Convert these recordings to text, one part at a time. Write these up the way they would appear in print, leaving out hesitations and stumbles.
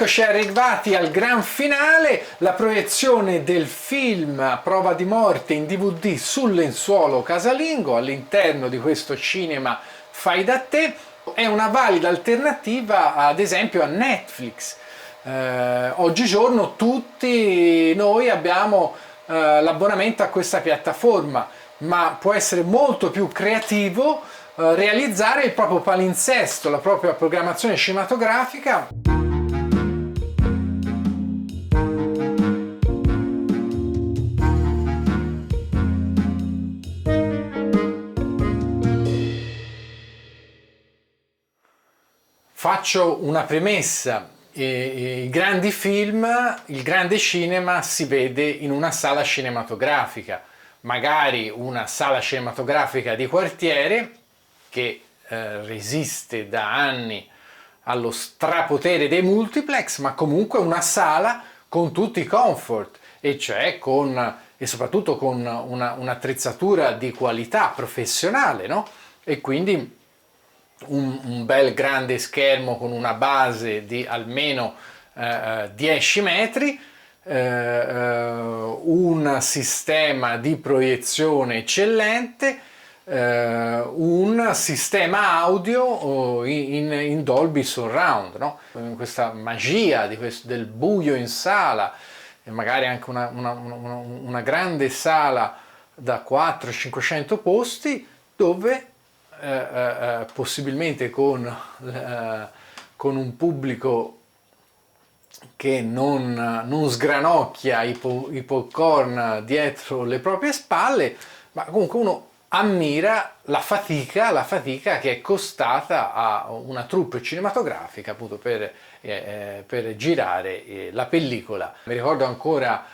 Eccoci arrivati al gran finale, la proiezione del film Prova di morte in DVD sul lenzuolo casalingo all'interno di questo cinema fai da te. È una valida alternativa ad esempio a Netflix. Oggigiorno tutti noi abbiamo l'abbonamento a questa piattaforma, ma può essere molto più creativo realizzare il proprio palinsesto, la propria programmazione cinematografica. Faccio una premessa: i grandi film, il grande cinema si vede in una sala cinematografica, magari una sala cinematografica di quartiere che resiste da anni allo strapotere dei multiplex, ma comunque una sala con tutti i comfort, e cioè e soprattutto con un'attrezzatura di qualità professionale, no? E quindi un bel grande schermo con una base di almeno 10 metri, un sistema di proiezione eccellente, un sistema audio in Dolby Surround, no? Questa magia del buio in sala, e magari anche una grande sala da 400-500 posti dove possibilmente con un pubblico che non sgranocchia i popcorn dietro le proprie spalle, ma comunque uno ammira la fatica che è costata a una troupe cinematografica appunto per girare la pellicola. Mi ricordo ancora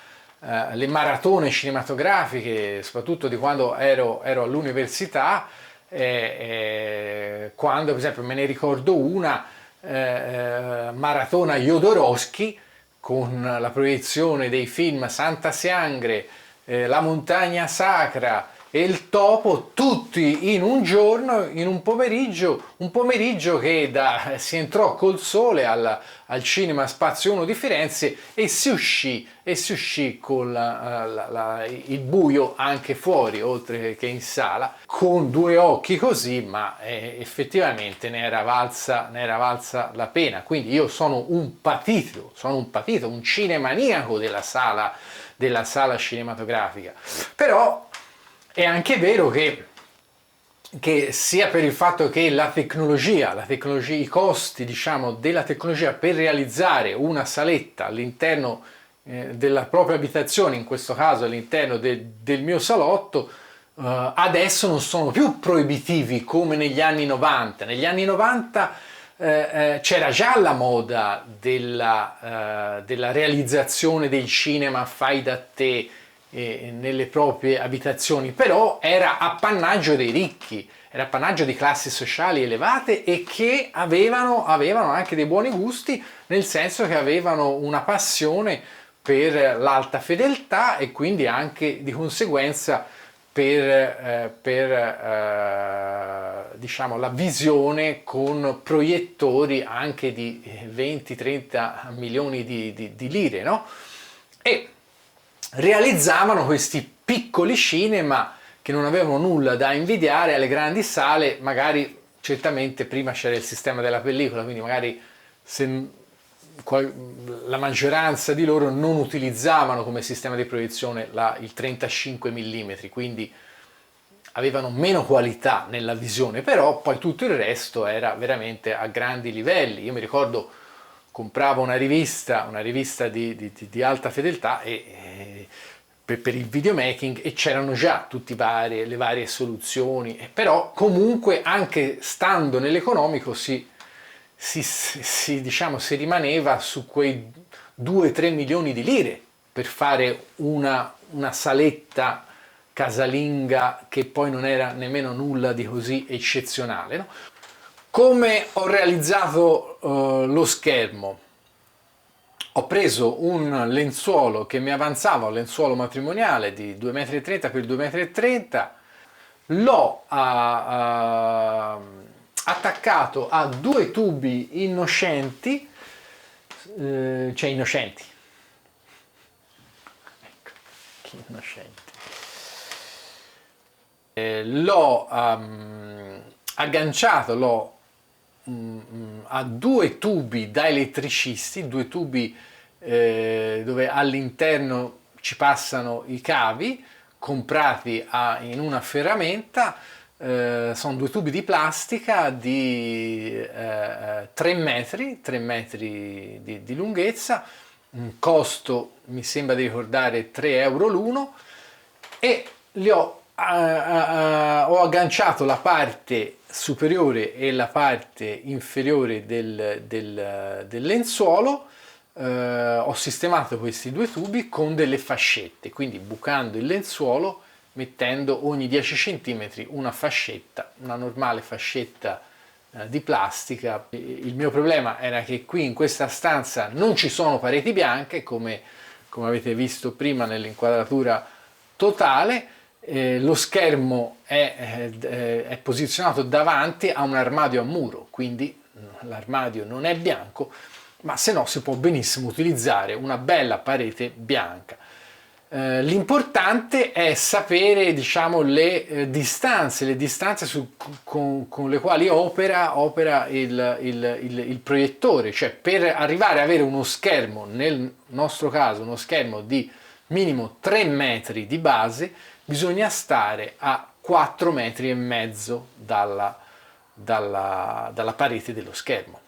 le maratone cinematografiche, soprattutto di quando ero all'università, quando per esempio me ne ricordo una maratona Jodorowsky con la proiezione dei film Santa Sangre, La montagna sacra e Il topo, tutti in un giorno, in un pomeriggio che si entrò col sole al Cinema Spazio 1 di Firenze e si uscì con il buio anche fuori, oltre che in sala, con due occhi così, ma effettivamente ne era valsa la pena. Quindi io sono un patito, un cinemaniaco della sala cinematografica. Però è anche vero che sia per il fatto che la tecnologia, i costi, diciamo, della tecnologia per realizzare una saletta all'interno della propria abitazione, in questo caso all'interno del mio salotto, adesso non sono più proibitivi come negli anni 90. Negli anni 90 c'era già la moda della realizzazione del cinema fai da te nelle proprie abitazioni, però era appannaggio dei ricchi, era appannaggio di classi sociali elevate e che avevano anche dei buoni gusti, nel senso che avevano una passione per l'alta fedeltà e quindi anche di conseguenza per diciamo la visione con proiettori anche di 20-30 milioni di lire, no? E realizzavano questi piccoli cinema che non avevano nulla da invidiare alle grandi sale. Magari certamente prima c'era il sistema della pellicola, quindi magari la maggioranza di loro non utilizzavano come sistema di proiezione il 35 mm, quindi avevano meno qualità nella visione, però poi tutto il resto era veramente a grandi livelli. Io mi ricordo compravo una rivista di alta fedeltà per il videomaking, e c'erano già tutte le varie soluzioni, però comunque anche stando nell'economico diciamo, si rimaneva su quei 2-3 milioni di lire per fare una saletta casalinga che poi non era nemmeno nulla di così eccezionale, no? Come ho realizzato lo schermo? Ho preso un lenzuolo che mi avanzava, un lenzuolo matrimoniale di 2,30 m x 2,30 m, l'ho attaccato a due tubi innoscenti cioè innocenti. Ecco, che innocenti. L'ho agganciato, a due tubi da elettricisti, due tubi dove all'interno ci passano i cavi comprati in una ferramenta. Sono due tubi di plastica di 3 metri di lunghezza, un costo mi sembra di ricordare 3 euro l'uno, e li ho agganciato la parte superiore e la parte inferiore del lenzuolo. Ho sistemato questi due tubi con delle fascette, quindi bucando il lenzuolo, mettendo ogni 10 cm una fascetta, una normale fascetta di plastica. Il mio problema era che qui in questa stanza non ci sono pareti bianche, come avete visto prima nell'inquadratura totale. Lo schermo è posizionato davanti a un armadio a muro, quindi l'armadio non è bianco, ma se no si può benissimo utilizzare una bella parete bianca. L'importante è sapere, diciamo, le distanze con le quali opera il proiettore, cioè per arrivare ad avere uno schermo, nel nostro caso uno schermo di minimo 3 metri di base, bisogna stare a 4 metri e mezzo dalla parete dello schermo.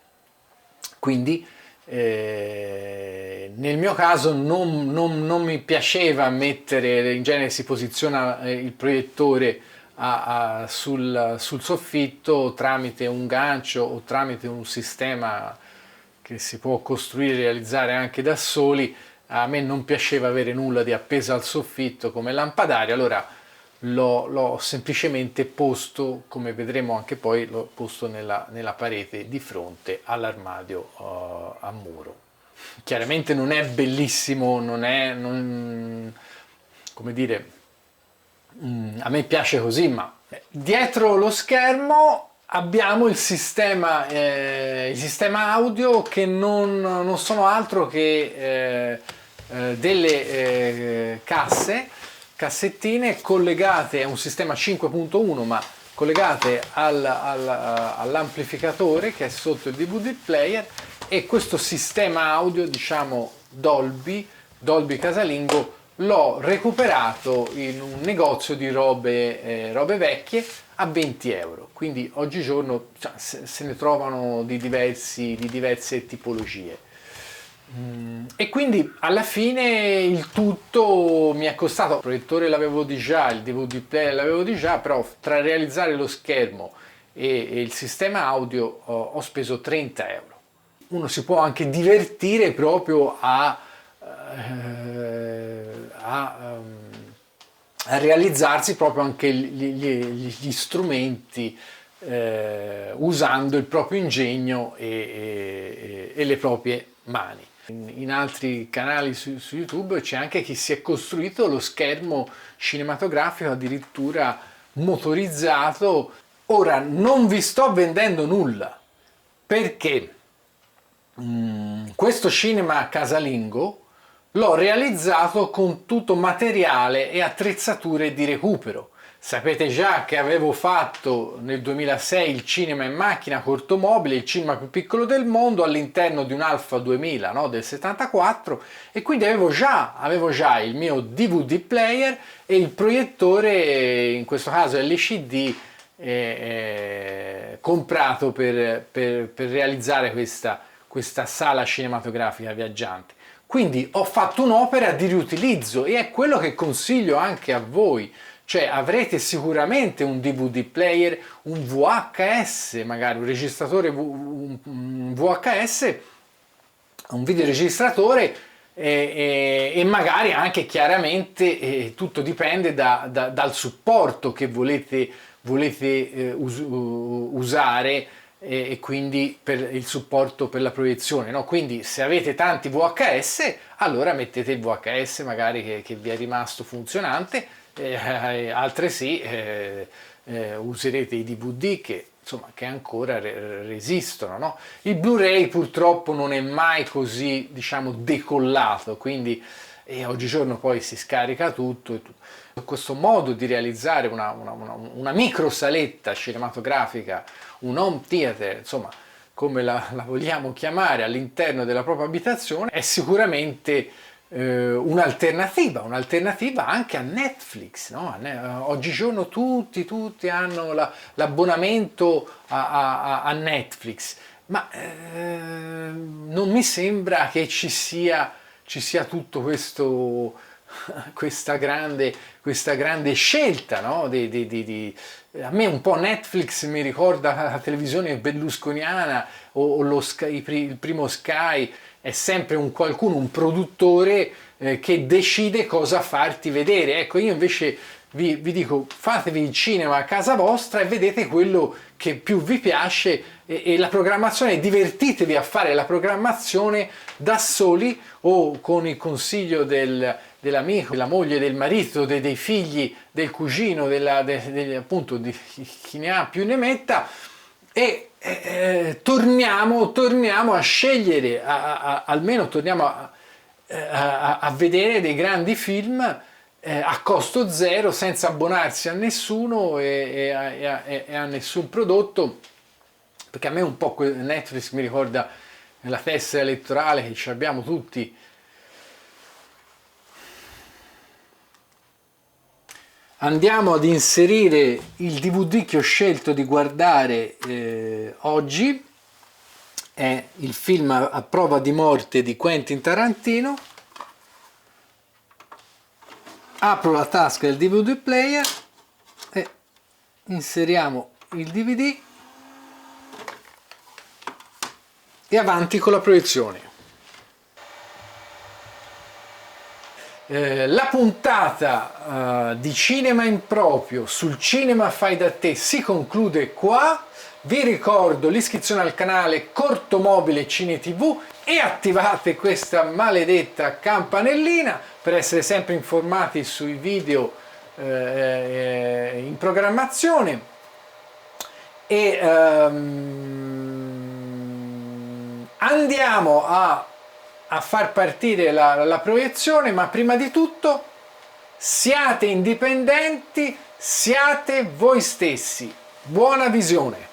Quindi nel mio caso non mi piaceva mettere, in genere si posiziona il proiettore sul soffitto tramite un gancio o tramite un sistema che si può costruire e realizzare anche da soli. A me non piaceva avere nulla di appeso al soffitto come lampadario, allora l'ho semplicemente posto, come vedremo anche poi, l'ho posto nella parete di fronte all'armadio a muro. Chiaramente non è bellissimo, come dire, a me piace così, ma dietro lo schermo abbiamo il sistema audio, che non sono altro che delle cassettine collegate a un sistema 5.1, ma collegate all'amplificatore che è sotto il DVD player, e questo sistema audio, diciamo Dolby casalingo, l'ho recuperato in un negozio di robe vecchie a 20 euro, quindi oggigiorno se ne trovano di diverse tipologie. E quindi alla fine il tutto mi è costato, il proiettore l'avevo di già, il DVD player l'avevo di già, però tra realizzare lo schermo e il sistema audio ho speso 30 euro. Uno si può anche divertire proprio a realizzarsi proprio anche gli strumenti, usando il proprio ingegno e le proprie mani. In altri canali su YouTube c'è anche chi si è costruito lo schermo cinematografico addirittura motorizzato. Ora non vi sto vendendo nulla, perché questo cinema casalingo l'ho realizzato con tutto materiale e attrezzature di recupero. Sapete già che avevo fatto nel 2006 il cinema in macchina cortomobile, il cinema più piccolo del mondo, all'interno di un Alfa 2000, no, del 74, e quindi avevo già il mio DVD player e il proiettore, in questo caso LCD, comprato per realizzare questa sala cinematografica viaggiante. Quindi ho fatto un'opera di riutilizzo, e è quello che consiglio anche a voi. Cioè avrete sicuramente un DVD player, un VHS, magari un registratore un VHS, un videoregistratore, e magari anche, chiaramente, tutto dipende dal supporto che volete usare, e quindi per il supporto per la proiezione, no? Quindi se avete tanti VHS, allora mettete il VHS magari che vi è rimasto funzionante, altresì userete i DVD, che insomma, che ancora resistono, no? Il Blu-ray purtroppo non è mai così, diciamo, decollato, quindi oggigiorno poi si scarica tutto. Questo modo di realizzare una micro saletta cinematografica, un home theater, insomma, come la vogliamo chiamare, all'interno della propria abitazione, è sicuramente un'alternativa anche a Netflix, no? Oggigiorno tutti hanno l'abbonamento a Netflix, ma non mi sembra che ci sia tutto questo, questa grande scelta, no? A me un po' Netflix mi ricorda la televisione berlusconiana o il primo Sky. È sempre un qualcuno, un produttore che decide cosa farti vedere. Ecco, io invece vi dico, fatevi il cinema a casa vostra e vedete quello che più vi piace, e la programmazione, divertitevi a fare la programmazione da soli o con il consiglio dell'amico, della moglie, del marito, dei figli, del cugino, appunto di chi ne ha più ne metta, e torniamo a scegliere, almeno torniamo a vedere dei grandi film a costo zero, senza abbonarsi a nessuno e a nessun prodotto, perché a me un po' Netflix mi ricorda la tessera elettorale che ci abbiamo tutti. Andiamo ad inserire il DVD che ho scelto di guardare oggi, è il film A prova di morte di Quentin Tarantino. Apro la tasca del DVD player e inseriamo il DVD e avanti con la proiezione. La puntata di Cinema in Proprio sul cinema fai da te si conclude qua. Vi ricordo l'iscrizione al canale Cortomobile Cine TV e attivate questa maledetta campanellina per essere sempre informati sui video in programmazione, e andiamo a far partire la proiezione, ma prima di tutto siate indipendenti, siate voi stessi. Buona visione!